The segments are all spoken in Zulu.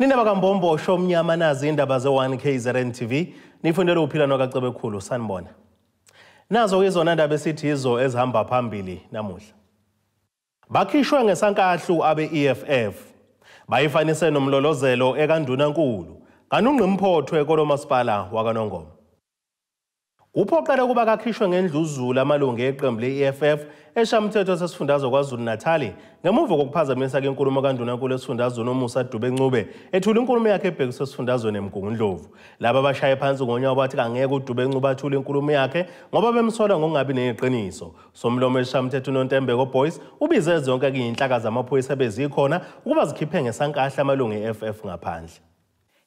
Nindaba kambombo shomnyama nazi indaba ze1KZNTV nifundela uphila nokaCebekhulu sanibona. Nazo izona ndaba esithi izo ezihamba phambili namuhla. Bakhishwe Ngesankahlu abe Eff.Bayifanise Nomlolozelo EKANDUNANKULU kanungqimphothwe kolomasipala wakaNongoma. Kuphoqele kuba kakhishwe ngendluzulu amalungu eqembu le-EFF eshamthetho sesifundazwe KwaZulu-Natal ngemuva kokuphazamisa kenkulumo kaNdunankulu esifundazwe noMusa Dube-Ncube ethula inkulumo yakhe ebhekiswe esifundazweni eMgungundlovu. Laba abashaye phansi ngonyawo bathi angeke uDube-Ncube athule inkulumo yakhe ngoba bemsola ngokungabi neqiniso. Somlomo eshamthetho uNontembeko Boys ubize zonke inhlaka zamaphoyisa bezikhona ukuba zikhiphe Ngesankahlu amalungu e-EFF ngaphandle.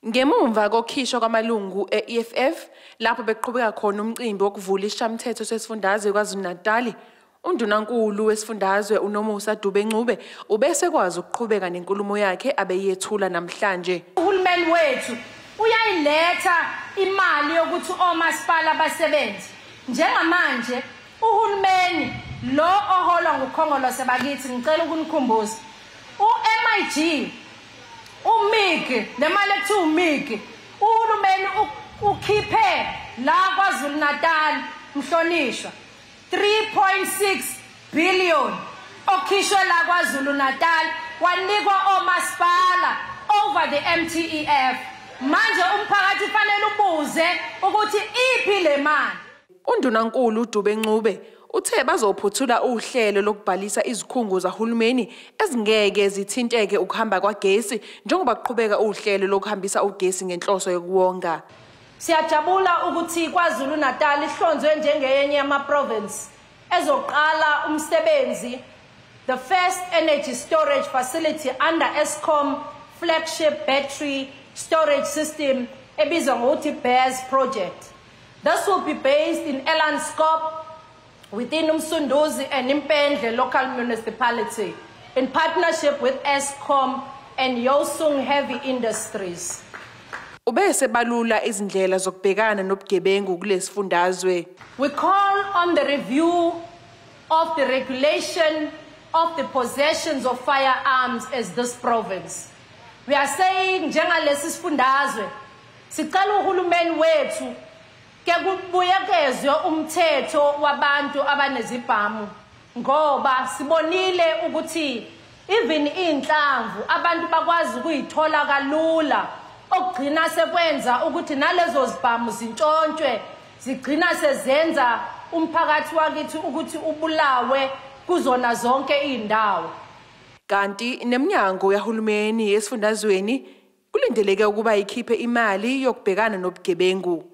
Ngemumva kokhishwa kwamalungu e-EFF lapho beqhubeka khona umcimbi wokuvula ishamthetho sesifundazwe KwaZulu-Natal, uNdunankulu wesifundazwe uNomusa Dube-Ncube ubese kwazi ukuqhubeka nenkulumo yakhe abeyethula namhlanje. Uhulumeni wethu uyayiletha imali yokuthi omasipala basebenze. Njengamanje uhulumeni lo oholwa nguKhongolo Sebakithi ngicela ukunikhumbuza uMIG umiki nemali ethi umiki uhulumeni ukhiphe la KwaZulu-Natal mhlonishwa 3.6 billion okhishwe la KwaZulu-Natal wanikwa omasipala over the MTEF. Manje umphakathi ufanele ubuze ukuthi iphi le mali. uNdunankulu Dube-Ncube uthe bazophuthula uhlelo lokubhalisa izikhungo zahulumeni ezingeke zithinteke ukuhamba kwagesi njengoba kuqhubeka uhlelo lokuhambisa ugesi ngenhloso yokuwonga. Siyajabula ukuthi KwaZulu-Natal ihlonzwe njengenye yama-province ezoqala umsebenzi the first energy storage facility under Eskom flagship battery storage system ebizwa ngokuthi BEARS project. This will be based in Elandskop within Umsunduzi and Impendle local municipality in partnership with Eskom and Yosung Heavy Industries. Ubese balula izindlela zokubhekana nobugebengu kulesifundazwe. We call on the review of the regulation of the possessions of firearms as this province. We are saying njengalesi sifundazwe sicela uhulumeni wethu ke kubuyekezwe umthetho wabantu abanezibhamu ngoba sibonile ukuthi even inhlamvu abantu bakwazi ukuyithola kalula okugcina sekwenza ukuthi nalezo zibhamu zintshontshwe zigcina sezenza umphakathi wakithi ukuthi ubulawe kuzona zonke indawo. Kanti neminyango yahulumeni esifundazweni kulindeleke ukuba ikhiphe imali yokubhekana nobugebengu.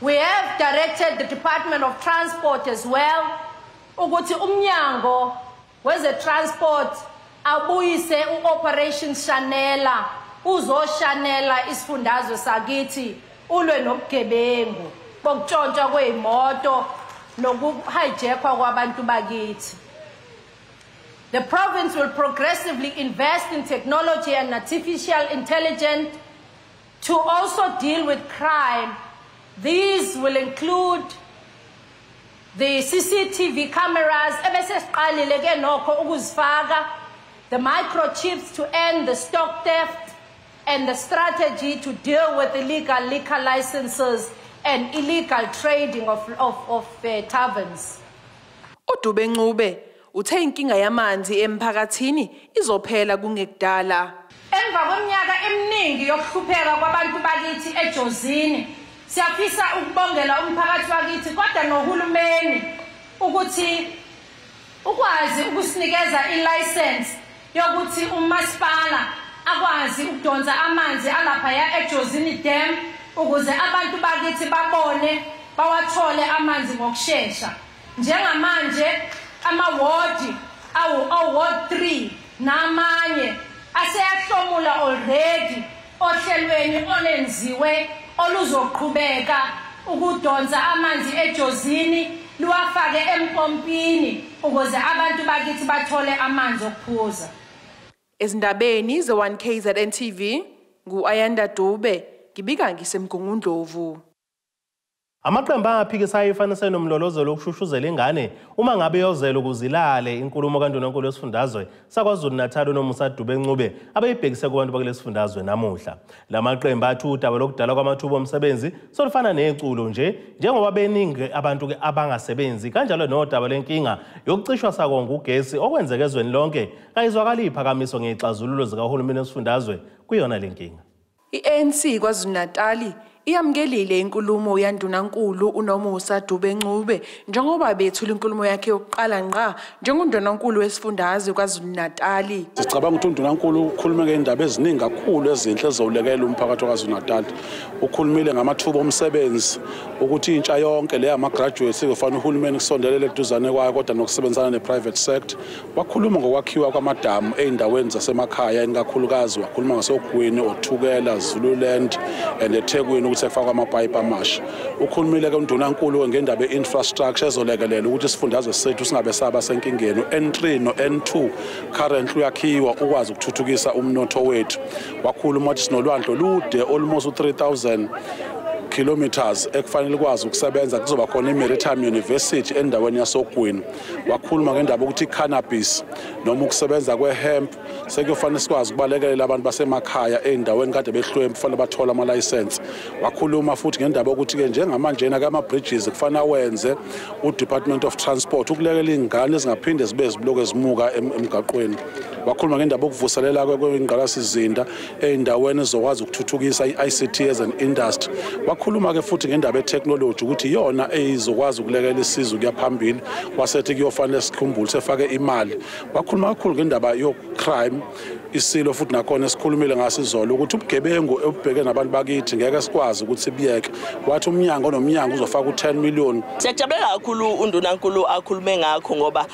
We have directed the Department of Transport as well ukuthi umnyango weze transport abuyise uoperation Shanela uzoshanela isifundazwe sakithi ulwe nobugebengu bokutshontshwa kweimoto nokuhijackwa kwabantu bakithi. The province will progressively invest in technology and artificial intelligence to also deal with crime. These will include the CCTV cameras, the microchips to end the stock theft, and the strategy to deal with illegal liquor licenses and illegal trading of taverns. uDube-Ncube uthe inkinga yamanzi emphakathini izophela kungekudala. Emva kweminyaka eminingi yokuhlupheka kwabantu bakithi eJozini siyafisa ukubongela umphakathi wakithi kodwa nohulumeni ukuthi ukwazi ukusinikeza ilicense yokuthi umasipala akwazi ukudonsa amanzi alapha ya eJozini Dam ukuze abantu bakithi babone bawathole amanzi ngokusheshsha. Njengamanje amaward ward 3 namanye aseyahlomula already ohlelweni olenziwe oluzoqhubeka ukudonsa amanzi eJozini luwafake empompini ukuze abantu bakithi bathole amanzi okuphuza. Ezindabeni ze1KZNTV ngu-Ayanda Dube ngibika ngisemgungundlovu. Amaqembu angaphikisa Eff.Bayifanise Nomlolozelo ukushushuzela ingane uma ngabe yozela ukuzilale inkulumo kaNdunankulu wesifundazwe saKwaZulu-Natal uNomusa-Dube-Ncube abeyibhekise kubantu bakulesifundazwe namuhla. Lamaqembu athi udaba lokudala kwamathuba omsebenzi solufana neculo njengoba beningi abantu abangasebenzi kanjalo nodaba lenkinga yokucishwa sakonga ugesi okwenzeke ezweni lonke kayizwakala iphakamiso ngexazululo zikahulumeni wesifundazwe kuyona lenkinga. I-ANC KwaZulu-Natal iyamkelile inkulumo yaNdunankulu uNomusa-Dube-Ncube njengoba bethula inkulumo yakhe yokuqala ngqa njengoNdunankulu wesifundazwe KwaZulu-Natal. Sicabanga ukuthi uNdunankulu ukhuluma ngeindaba eziningi kakhulu ezinhle ezowulekela umphakathi waKwaZulu-Natal. Ukhulumile ngamathuba omsebenzi ukuthi intsha yonke le ama graduates kufanele uhulumeni kusondelele eduzane kwayo kodwa nokusebenzana neprivate sector. Wakhuluma ngokwakhiwa kwamadamu eindaweni zasemakhaya ikakhulukazi wakhuluma ngaseGwini, oThukela, Zululand and eThekwini ukuthi efaka amapipe amasha. Ukhulumile ke uNdunankulu ngendaba infrastructure ezolekelela ukuthi isifundazwe sethu singabe saba senkingeni. N3 no N2 currently uyakhiwa ukwazi ukuthuthukisa umnotho wethu. Wakhuluma ukuthi sinolwandle lude almost 3000 kilometers ekufanele kwazi ukusebenza kuzoba khona iMaritime University endaweni yasoGwini. Wakhuluma ngendaba ukuthi cannabis noma ukusebenza kwehemp sekufanele sikwazi ukubalekelela abantu basemakhaya endaweni kade behlwempu kufanele bathola ama license. Wakhuluma futhi ngendaba ukuthi ke njengamanje kama bridges kufanele wenze uDepartment of Transport ukulekela ingane ezingaphinde zibe zibuloke zimuka emgaqweni. Wakhuluma ngendaba ukuvuselela kwengqalasizinda endaweni ezokwazi ukuthuthukisa iICT as an industry. Wakhuluma ke futhi ngendaba etechnology ukuthi yona ezokwazi ukulekela isizwe kuya phambili wasethi kuyofanele sikhumbule sefake imali. Wakhuluma kakhulu ngendaba yo crime isilo futhi nakhona esikhulumile ngasizolo ukuthi ubugebengu ebubheke nabantu bakithi ngeke sikwazi ukuthi sibiyeke. Wathi umnyango nomnyango uzofaka u10 million. Siyajabulela kakhulu uNdunankulu akhulume ngakho ngoba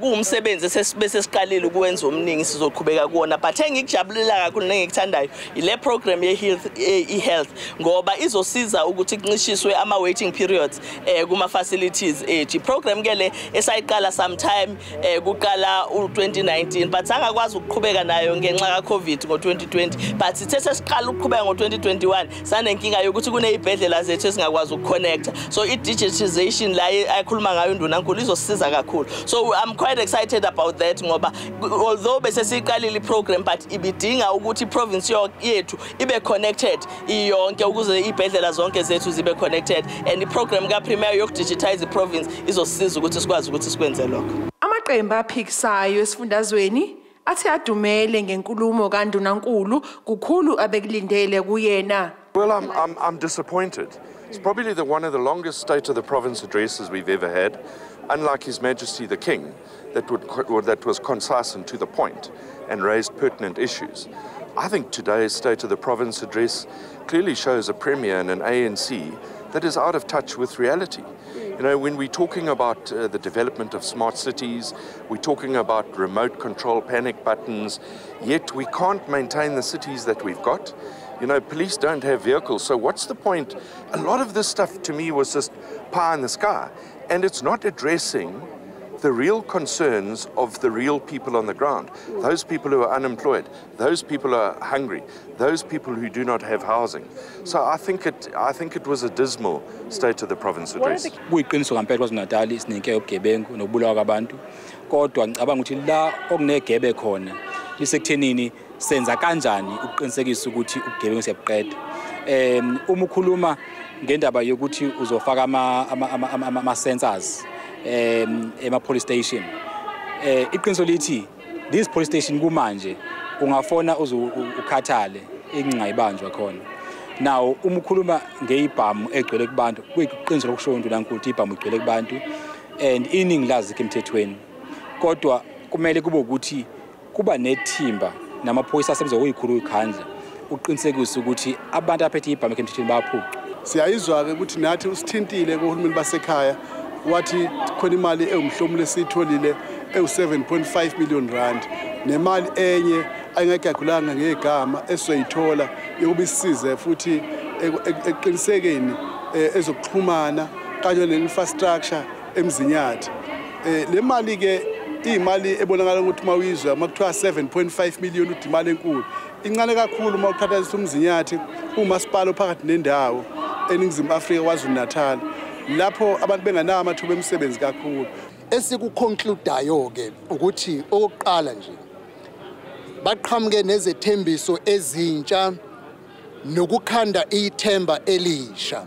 kuumsebenzi sesibese siqalile ukwenza omningi sizoqhubeka kuona, but engikujabulela kakhulu nengikuthandayo ile program ye-health ngoba izosiza ukuthi kuncishiswe ama waiting periods kuma facilities ethu. Program ke le esayiqala sometime kuqala u2019 but sangakwazi ukuqhubeka nayo ngenxa kaCovid ngo2020, but sithe sesiqala ukuqhubeka ngo2021 sanenkinga yokuthi kunezibhedlela zethu esingakwazi ukuconnecta. So i-digitization la ayikhuluma ngayo uNdunankulu izosiza kakhulu. So I'm quite excited about that ngoba although bese siqalile iprogram but ibidinga ukuthi province yethu ibe connected iyonke ukuze ibhedlela zonke zethu zibe connected, and iprogram kaPremier yokudigitize iprovince izosiza ukuthi sikwazi ukuthi sikwenze lokho. Amaqembu aphikisayo esifundazweni athi adumele ngenkulumo kaNdunankulu kukhulu abekulindele kuyena. Well, I'm disappointed. It's probably one of the longest State of the Province addresses we've ever had, unlike His Majesty the King, that was concise and to the point and raised pertinent issues. I think today's State of the Province address clearly shows a Premier and an ANC that is out of touch with reality. You know, when we're talking about the development of smart cities, we're talking about remote control panic buttons, yet we can't maintain the cities that we've got. You know, police don't have vehicles, so what's the point? A lot of this stuff to me was just pie in the sky, and it's not addressing the real concerns of the real people on the ground, those people who are unemployed, those people who are hungry, those people who do not have housing. So I think it was a dismal State of the Province address. Kuyiqiniso ngempela KwaZulu-Natal sinenke yobugebengu nokubulawa kwabantu, kodwa ngicabanga ukuthi la okunegebe khona lisekuthenini senza kanjani ukuqinisekisa ukuthi ubugebengu siyabuqeda. Uma ukhuluma ngendaba yokuthi uzofaka ama sensors ema-police station, iqiniso lithi this police station kumanje ungafona ukhathale incinga ibanjwa khona. Now uma ukhuluma ngeyibhamu egcwele kubantu kuyiqiniso lokusho uNdunankulu ukuthi ibhamu igcwele kubantu and iningi lazi emthethweni, kodwa kumele kube ukuthi kuba nethimba namaphoyisa asebenza ngokuyikhulu ikhandla uqinisekisa ukuthi abantu aphethe ibhamu emthethweni bayaphuca. Siyayizwa ke ukuthi nathi usithintile kuhulumeni basekhaya wathi khona imali engumhlomulo esitholile ewu7.5 million rand nemali enye ayingagalulanga ngegama esoyithola yokuba isize futhi eqinisekeni ezokuxhumana kanye ne-infrastructure emzinyathi. Le mali ke imali ebonakala ukuthi mawizwa makuthiwa 7.5 million uthi imali enkulu incane kakhulu uma uqhathanisa umzinyathi umasipala phakathi nendawo eNingizimu Afrika KwaZulu-Natal. lapho abantu benganawo amathuba emisebenzi kakhulu. Esikuconcludayo ke ukuthi oqala nje baqhamuke nezethembiso ezintsha nokukhanda ithemba elisha.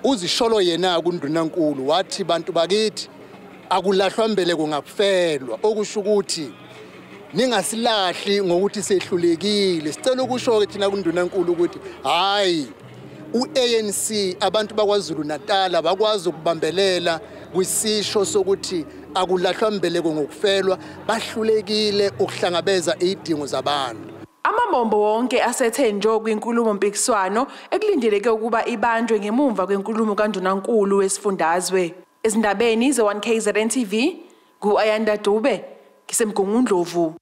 Uzisholo yena kuNdunankulu wathi bantu bakithi akulahlwa mbeleko ngakufelwa, okusho ukuthi ningasilahli ngokuthi sehlulekile. Sicela ukusho ke thina kuNdunankulu ukuthi hayi uANC abantu bakwaZulu Natal bakwazi ukubambelela kwisisho sokuthi akulahlwa mbeleko ngokufelwa, bahlulekile ukuhlangabeza izidingo zabantu. Amamombo wonke asethe njo kwinkulumo mpikiswano ekulindeleke ukuba ibanjwe ngemumva kwenkulumo kaNdunankulu wesifundazwe. Ezindabeni ze1KZNTV ku-Ayanda Dube ngisemgungundlovu.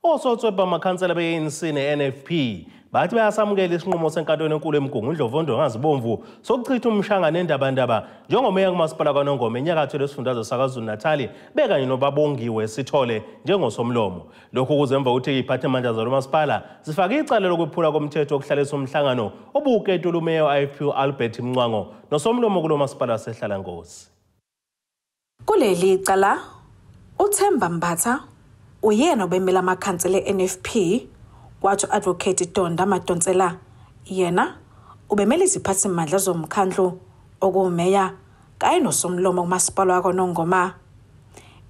Osotswebhe amakhansela be-ANC ne-NFP bathi bayasamukela isinqumo senkantolo enkulu eMgungundlovu Ondongazibomvu sokuchitha umshangano endabandaba njengomeya kumasipala kaNongoma enyakatho lesifundazwe saKwaZulu Natal bekanye nobabongiwe Sithole njengosomlomo. Lokhu kuzemva ukuthi iziphathimandla zalomasipala zifake icala lokwephula komthetho wokuhlalisa umhlangano obuketho umeya we-IFP Albert Mncwango nosomlomo kulomasipala wasehlalangosi. Kuleli icala uThemba Mbatha uyena obemela amakhansela eNFP kwathi advocate Donda Madonsela yena ubemela iziphathimandla zomkhandlu okumeya kanye nosomlomo kumasipala waKwaNongoma.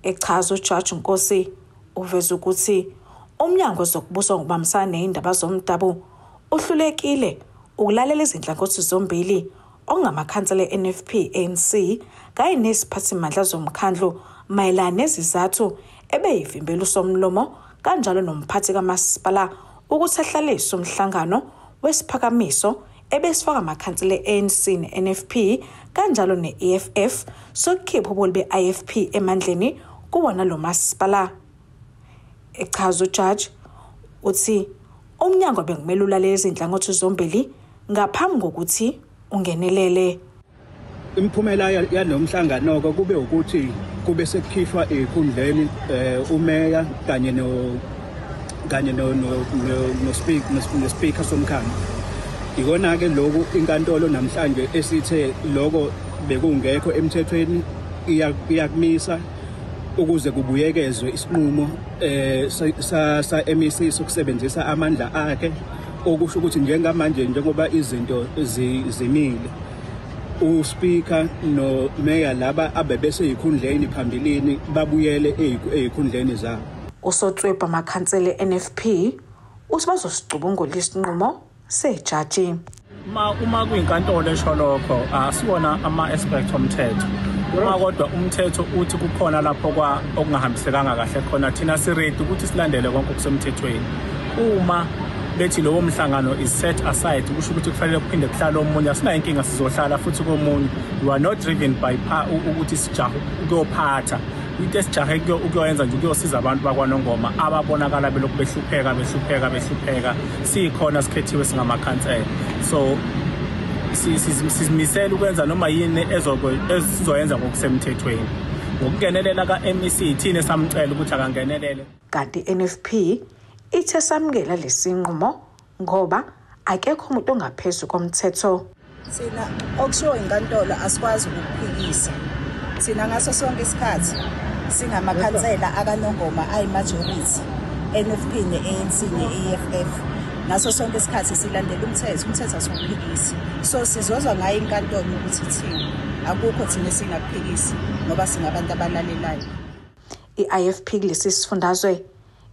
Echaza uJudge Nkosi uveza ukuthi umnyango zokubusa ngokubambisana nezindaba zomdabu uhlulekile ukulalela izinhlangothi zombili ongamakhansela eNFP ANC kanye neziphathimandla zomkhandlu mayelana nezizathu ebeyivimbela usomlomo kanjalo nomphathi kamasipala ukuthi ahlalise umhlangano wesiphakamiso ebesifaka amakhansela ANC ne-NFP kanjalo ne-EFF sokukhipha ubuholi be-IFP emandleni kuwona lo masipala. Echaza uJudge uthi umnyango bengumele ulalela izinhlangothi zombili ngaphambi kokuthi ungenelele. Imphumela yalomhlangano kube ukuthi kube sekukhishwa ekhundleni umeya kanye no speaker somkhandlu. Ikona ke lokhu inkantolo namhlanje esithe lokho bekungekho emthethweni iyakumisa ukuze kubuyekezwe isinqumo sa MEC sokusebenzisa amandla akhe, okusho ukuthi njengamanje njengoba izinto zimile uSpeaker no Mayor laba abebese ikhundleni phambilini babuyele ezikhundleni zabo. Usotswebhe amakhansela eNFP uthi bazosicubungula isinqumo sejaji. Uma kuyinkantolo esho lokho asiwona ama-aspect omthetho. Uma kodwa umthetho uthi kukhona lapho okungahambisekanga kahle khona thina siredi ukuthi silandele konke okusemthethweni. Uma bethi lowo mhlangano is set aside kusho ukuthi kufanele kuphinde kuhlala omunye, asina inkinga sizohlala futhi komunye. You are not driven by ukuthi sijahe ukuyophatha into esijahe ukuyenza nje ukuyosiza abantu bakwaNongoma ababonakala belokhu behlupheka sikhona sikhethiwe singamakhansela. So sizimisela ukwenza noma yini ezoyenza ngokusemthethweni. Ngokungenelela ka-MEC thina samcela ukuthi akangenelele. Kanti NFP ithe samukela lesinqumo ngoba akekho umuntu ongaphezulu komthetho. Sina okusho inkantolo asikwazi ukuphikisa. Sina ngaso sonke isikhathi singamakhansela akaNongoma ayimajority NFP ne-ANC ne-EFF. Ngaso sonke isikhathi silandela umthetho asiwuphikisi. So sizozwa ngayo inkantolo ukuthi thina akukho thina singaphikisi ngoba singabantu abalalelayo. I-IFP kulesi sifundazwe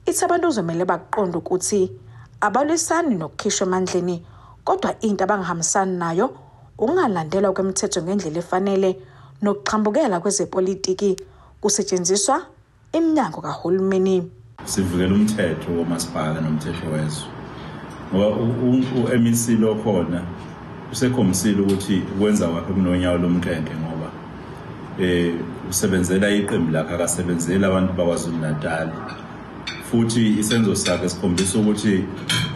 ithi abantu uzomele baqonde ukuthi abalwisani nokukhishwa emandleni kodwa into abangahambisani nayo ungalandelwa kwemithetho ngendlela efanele nokuxhambukela kwezepolitiki kusetshenziswa iminyango kahulumeni. Sivikela umthetho womasipala nomthetho wezwe. Ngoba u-MEC lo khona usekhomisile ukuthi kwenza wakhe kunonyawo lomkenge ngoba usebenzela iqembu lakhe akasebenzela abantu bakwaZulu Natal. Futhi isenzo sakhe sikhombisa ukuthi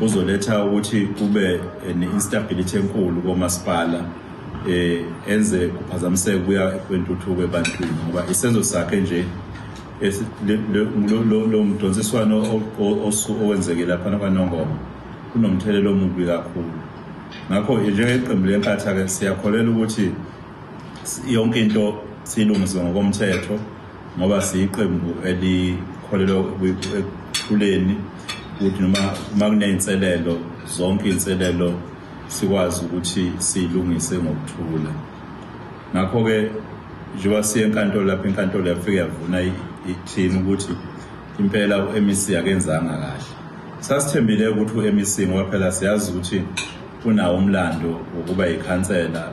uzoletha ukuthi kube ne-instability enkulu komasipala enze kuphazamiseke kuya kwentuthuko ebantwini ngoba isenzo sakhe nje lo mdonsiswano owenzeke lapha kwaNongoma kunomthelelo omubi kakhulu. Ngakho njengeqembu lenkatha ke siyakholela ukuthi yonke into silungise ngokomthetho ngoba siyiqembu elikholelwa ekuthuleni ukuthi noma kuneyinselelo zonke inselelo sikwazi ukuthi silungise ngokuthula. Ngakho ke njengoba siye enkantolo lapha inkantolo yafika yavuna ithini ukuthi impela uMEC akenzanga kahle. Sasithembile ukuthi uMEC ngoba phela siyazi ukuthi unawo umlando wokuba yikhansela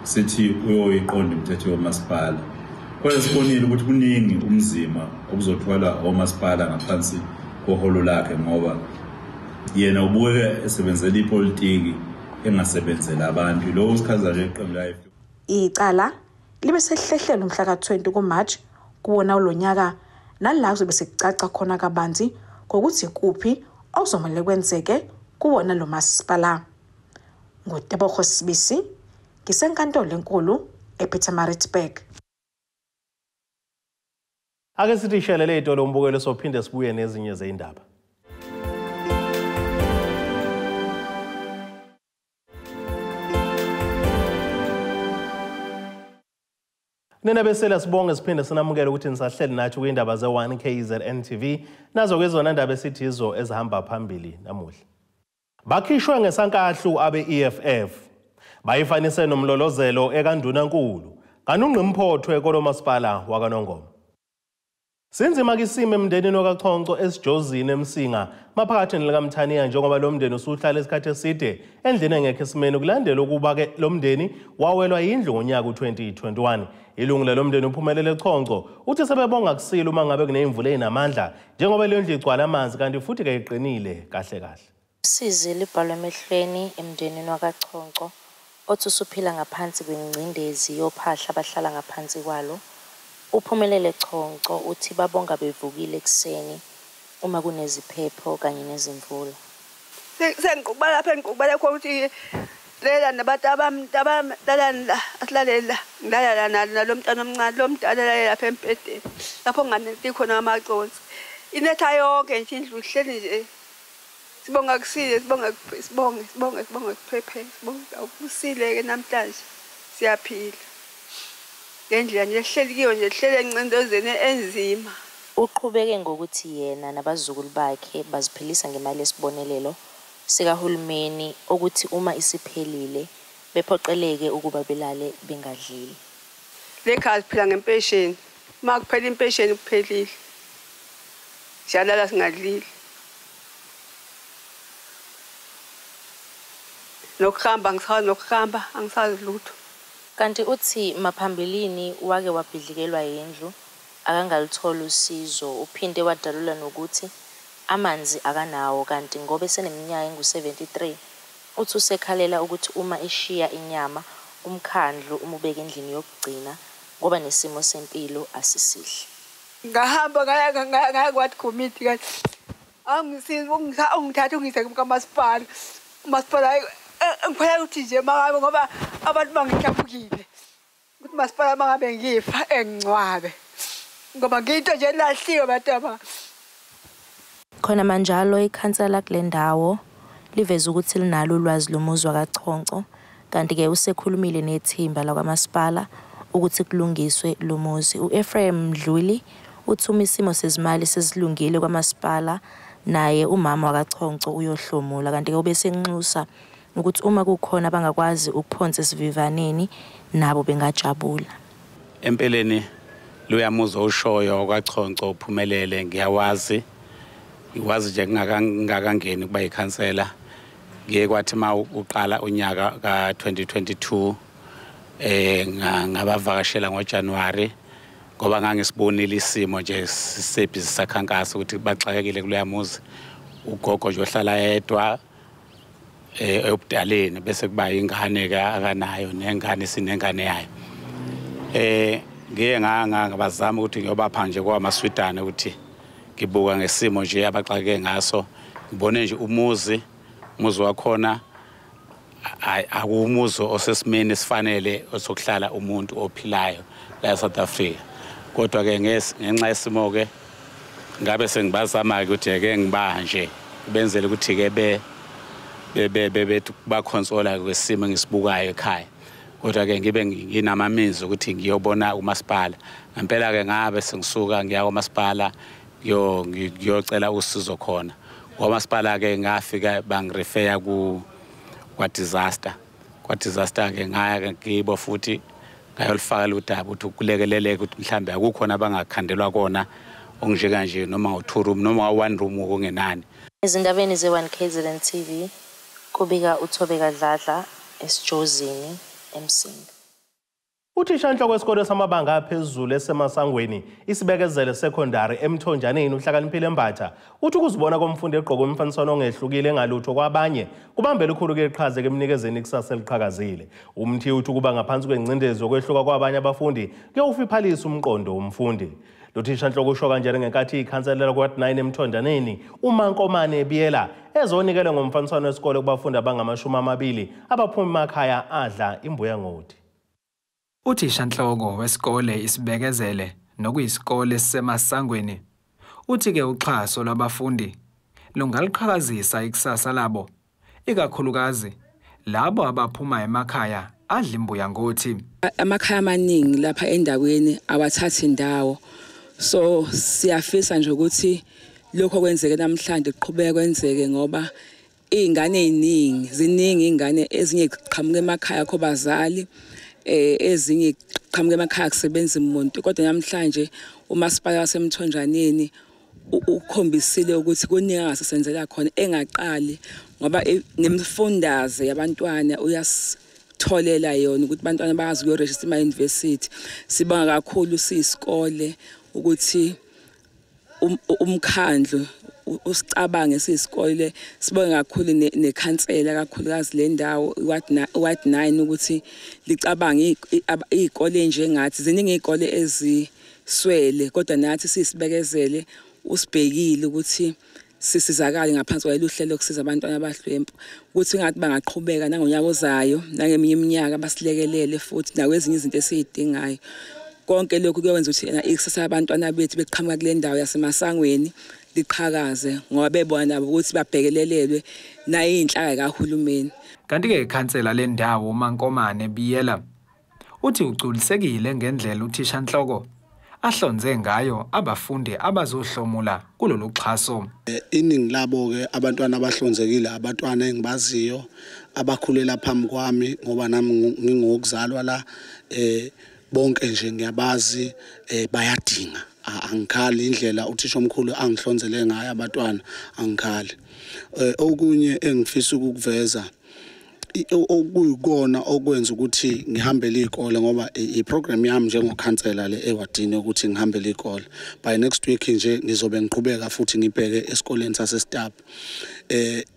sithi uyoyiqonda imithetho yomasipala. Kodwa sibonile ukuthi kuningi umzima okuzothwala omasipala ngaphansi koholo lakhe ngoba yena ubuye esebenzela ipolitiki engasebenzela abantu. Lo usichaza nje iqembu la EFF. Icala libe sehlehlelo mhla ka-20 kuMarch kuwona lonyaka nala kuzobe sekucaca khona kabanzi ngokuthi kuphi okuzomele kwenzeke kuwona lo masipala. Ngotebogo Sibisi, ngisenkantolo enkulu ePietermaritzburg. Ake sithi shelele itolo umbukelo sophinde sibuye nezinye zeindaba. Nina besela sibonge siphinde sinamukela ukuthi nisahleli nathi kuyindaba ze1KZNTV nazo kwezona ndaba esithizo ezihamba phambili namuhla. Bakhishwe Ngesankahlu abe EFF. Bayifanise Nomlolozelo EKANDUNANKULU kanungqimphotho ekolomasipala wakaNongoma. Sinzima kisimo emndenini wakaChonco esijozini eMsinga maphakathi nelikaMthaniya njengoba lo mndeni usuhlala isikhathi eside endlini engekho esimeni kulandela ukuba ke lo mndeni wawelwa yindlu ngonyaka u2021. Ilungu lo mndeni uphumelele eChonco uthi sebebonga kusile uma ngabe kuneyimvula enamandla njengoba le ndlu igcwala amanzi kanti futhi ke iqinile kahle kahle. Size libhalwe emehlweni emndenini wakaChonco othi usuphila ngaphansi kwengcindezi yophahla abahlala ngaphansi kwalo. Uphumelele Chonco uthi babonga bevukile ekseni uma kuneziphepho kanye nezimvula. Sengiqhubeka lapha engiqhubeka ukuthi lela nabantu abamdala asilalela ngilala nalo mntana omncane lo mdala lapha empedeni lapho nganenti khona amaconsi inetha yonke nje indlu ihleli nje sibonga kusile sibonge kuphephe sibonga ukusile ke namhlanje siyaphila. Ngendlela nje ehleli kiyo nje ehlele encindezeni enzima. Uqhubeke ngokuthi yena nabazukulu bakhe baziphilisa ngemali yesibonelelo sikahulumeni ukuthi uma isiphelile bephoqeleke ukuba belale bengadlili. Lekhaya siphila ngempesheni. Uma kuphela impesheni kuphelile. Siyalala singadlili. Nokuhamba angisazi lutho. Kanti uthi maphambilini wake wabhidlikelwa yindlu akangalithola usizo uphinde wadalula nokuthi amanzi akanawo kanti ngoba eseneminyaka engu73 uthi usekhalela ukuthi uma eshiya inyama umkhandlu umubeka endlini yokugcina ngoba nesimo sempilo asisihle. Ngahamba ngaya kwathi committee kanti angisizi ungithatha ungise kuMamasipala. Umasipala ngifuna ukuthi nje makabe ngoba abantu bangithabukile ukuthi masipala mangabe ngifa engcwabe ngoba nginto nje lahliwe bataba. Khona manjalo ikhansela kulendawo liveza ukuthi linalo ulwazi lomuzi wakaChonco kanti ke usekhulumile nethimba lakwamasipala ukuthi kulungiswe lo muzi. uEphraim Mdluli uthuma isimo sezimali sesilungile kwamasipala naye umama wakaChonco uyohlomula kanti ke ubese nxusa ukuthi uma kukhona bangakwazi ukuphonsa esivivaneni nabo bengajabula. Empeleni loyamuzo ushoyo kwaChonco uphumelele ngiyawazi. Iwazi nje ngingakangeni kuba ikhansela. Ngeke kwathi ma uqala unyaka ka2022 ngabavakashela ngoJanuary ngoba ngangisibonile isimo nje sisebhizi sakhankasa ukuthi baxakekile kuloyamuzi. Ugogo nje ohlala yedwa ebudaleni bese kuba ingane ke akanayo nengane sinengane yayo. Ngeke ngabazama ukuthi ngiyobapha nje kwamaswidane ukuthi ngibuka ngesimo nje abaxake ngaso ngibone nje umuzi wakhona akumuzi osesimeni sifanele osokuhlala umuntu ophilayo la eSouth Africa. Kodwa ke ngenxa yesimo ke ngabe sengibazama ukuthi ake ngibanje benzele ukuthi ke bethi bakhonsola kwesimo ngisibukayo ekhaya kodwa ke ngibe nginamamizi ukuthi ngiyobona umasipala. Ngempela ke ngabe sengisuka ngiya kwamasipala ngiyocela usizo khona. Kwamasipala ke ngafika bangirefer kwa disaster. Kwa disaster ke ngaya kibo futhi ngayolifaka udaba ukuthi ukulekeleleke ukuthi mhlambe akukhona abangakhandelwa kona onjeka nje noma u2 room noma u1 room okungenani. Ezindabeni ze1KZNTV kubika uThobeka Dladla esijozini eMsinga. Uthishanhloko wesikole samabanga aphezulu esemasangweni isibekezele secondary eMthonjaneni uhlakaniphile Mbatha uthi ukuzibona komfundi egqoke umfaniswano ongehlukile engalutho kwabanye kubambela ukhulu keqhaze kemnikezeni ikusasa eliqhakazile. Umthi uthi kuba ngaphansi kwencindezi yokwehluka kwabanye abafundi kuyofiphalisa umqondo womfundi. Lothishanhloko usho kanjalo ngenkathi ikhanselela kwa9 eMthonjaneni uMankomane Biyela ezonikele ngomfaniswano wesikole kubafundi abangama20 abaphuma emakhaya adla imbuya ngoti. Uthishanhloko wesikole isibekezele nokuyisikole semasangweni uthi ke uxhaso lwabafundi lungaliqhakazisa ikusasa labo ikakhulukazi labo abaphuma emakhaya adla imbuya ngothi. Amakhaya amaningi lapha endaweni awathatha indawo, so siyafisa nje ukuthi lokho kwenzeke namhlanje kuqhubeke kwenzeke ngoba izingane ziningi izingane ezinye ziqhamuka emakhaya kho bazali ezinye qhamuke emakhaya kusebenza umuntu, kodwa namhlanje umasipala waseMthonjaneni ukhombisile ukuthi kuningi angasenzela khona engaqali ngoba ngemfundaze yabantwana uyasitholela yona ukuthi abantwana bazi ukuyoregister ema-university. Sibonga kakhulu siyisikole ukuthi umkhandlu usicabange siyisikole. Sibonga kakhulu nekhansela kakhulukazi le ndawo Ward 9 ukuthi licabange izikole njengathi. Ziningi izikole eziswele kodwa nathi sisibekezele usibhekile ukuthi sisizakale ngaphansi kwaleluhlelo lokusiza abantwana abahlwempu ukuthi ngathi bangaqhubeka nangonyaka ozayo nangeminye iminyaka basilekelele futhi nakwezinye izinto esizidingayo. Konke lokhu kuyokwenza ukuthi ikusasa abantwana bethu beqhamuka kule ndawo yasemasangweni liqhakaze ngoba bebona nabo ukuthi babhekelelelwe nayinhlaka kahulumeni. Kanti ke ikhansela le ndawo uMankomane Biyela uthi uculisekile ngendlela uthishanhloko ahlonze ngayo abafundi abazohlomula kulolu xhaso. Iningi labo ke abantwana abahlonzekile abantwana engibaziyo abakhulela phambi kwami ngoba nami ngingokuzalwa la bonke nje ngiyabazi bayadinga. Angikhali indlela uthisha omkhulu angihlonzele ngayo abantwana angikhali. Okunye engifisa ukuveza okuyikona okwenza ukuthi ngihambele izikole ngoba iprogram yami njengokhansela le ewadini ukuthi ngihambele izikole. By next week nje ngizobe ngiqhubeka futhi ngibheke esikoleni saseStab.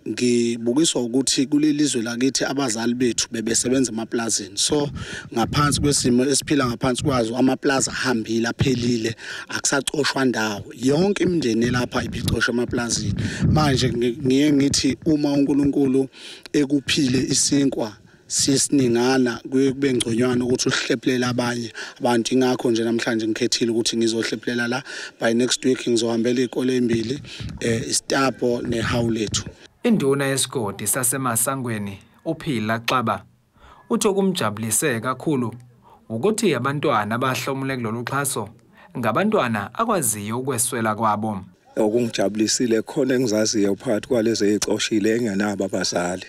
Ngibukiswa ukuthi kulelizwe lakithi abazali bethu bebesebenza emaplazini, so ngaphansi kwesimo esiphila ngaphansi kwazo amaplaza ahambile aphelile akusacoshwa ndawo. Yonke imindeni lapha ibicoshwa emaplazini. Manje ngiye ngithi uma uNkulunkulu ekuphile isinkwa sisiningana kube ngconywana ukuthi uhlephelele abanye abantu. Ingakho nje namhlanje ngikhethile ukuthi ngizohlephelela la. By next week ngizohambela izikole ezimbili iStapo neHawlethu. Induna yesigodi sasemasangweni uPhila Xaba uthi okumjabulise kakhulu ukuthi abantwana abahlomule kulolu xhaso ngabantwana akwaziyo ukweswela kwabo. Okungijabulisile khona engizaziyo phakathi kwalezi ezicoshile engenabo abazali.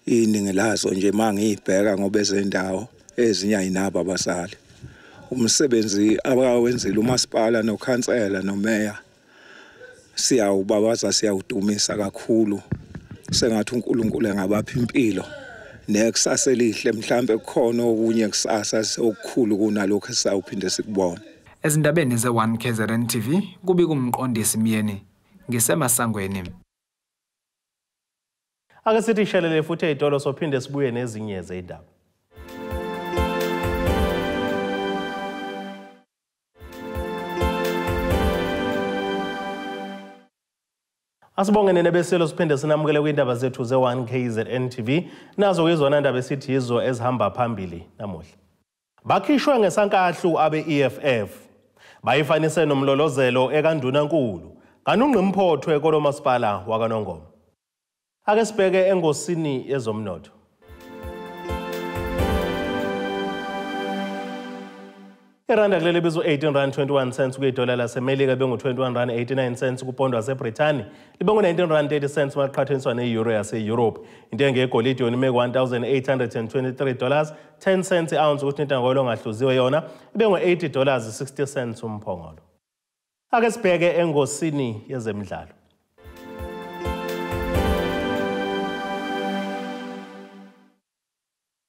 Iningi lazo nje mangiyibheka ngoba ezendawo ezinye ayinabo abazali. Umsebenzi abawenzile umasipala nokhansela nomeya siyawubabaza siyawudumisa kakhulu. Sengathi uNkulunkulu engabapha impilo nekusasa elihle mhlambe kukhona okunye kusasa okukhulu kunalokho esawuphinde sikubone. Ezindabeni ze1KZNTV kubika umqondisi Myeni ngesemasangweni. Ake sithi shelele futhi ezitolo sophinde sibuye nezinye zezindaba. Asibongene nebeselo siphinde sinamukele kwindaba zethu ze1KZNTV nazo izona ndaba esithi yizo ezihamba phambili namuhla. Bakhishwe Ngesankahlu abe EFF. Bayifanise Nomlolozelo EKANDUNANKULU kanungqimphotho ekolomasipala wakaNongoma. Ake sibheke engosini yezomnotho. Iranda kuleli bizo 18 rand 21 cents kuyidola lasemelika bengu 21 rand 89 cents kupondo waseBrithani libengu 19 rand 30 cents maqhathaniswa ne-euro yase-Europe. Intengo yegolide yona imeke $1,823 10 cents i-ounce ukuthi intengo olongahluziwe yona ibengu $80 60 cents umphongolo. Ake sibheke engosini yezemidlalo.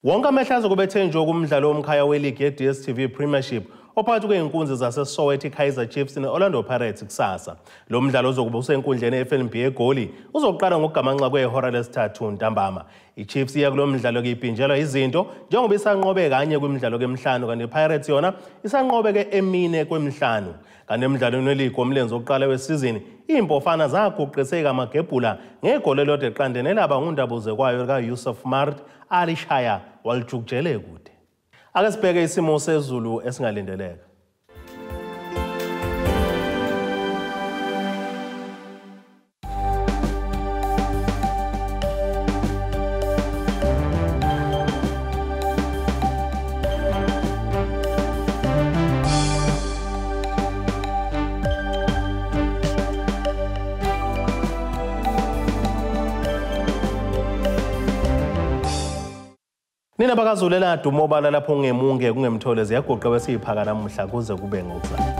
Wonke amehla kubethenjwa kumdlalo womkhaya weligi ye-DStv Premiership ophakathi kwey'nkunzi zaseSoweto Kaizer Chiefs ne-Orlando Pirates kusasa. Lo mdlalo uzokuba usenkundleni ye-FNB eGoli uzoqala ngokugamanxa kwehora lesithathu ntambama. I-Chiefs iya kulo mdlalo kuyipinjelwa izinto njengoba isanqobe kanye kwimidlalo kemihlanu kanti i-Pirates yona isanqobe ke emine kwemihlanu. Kanti emidlalweni weligi womlenze wokuqala wesizini iy'mpofana zaguqiseka amagebhula ngegoli elilodwa eqandeni elaba ngundabuze kwayo ka-Yusuf Mart alishaya walijukujele kude. Ake sibheke isimo sezulu esingalindeleka. Nina bakazulela dumo bala lapho ngemunge kungemthole ziyagoqa wesiphaka namuhla kuze kube ngokuzayo.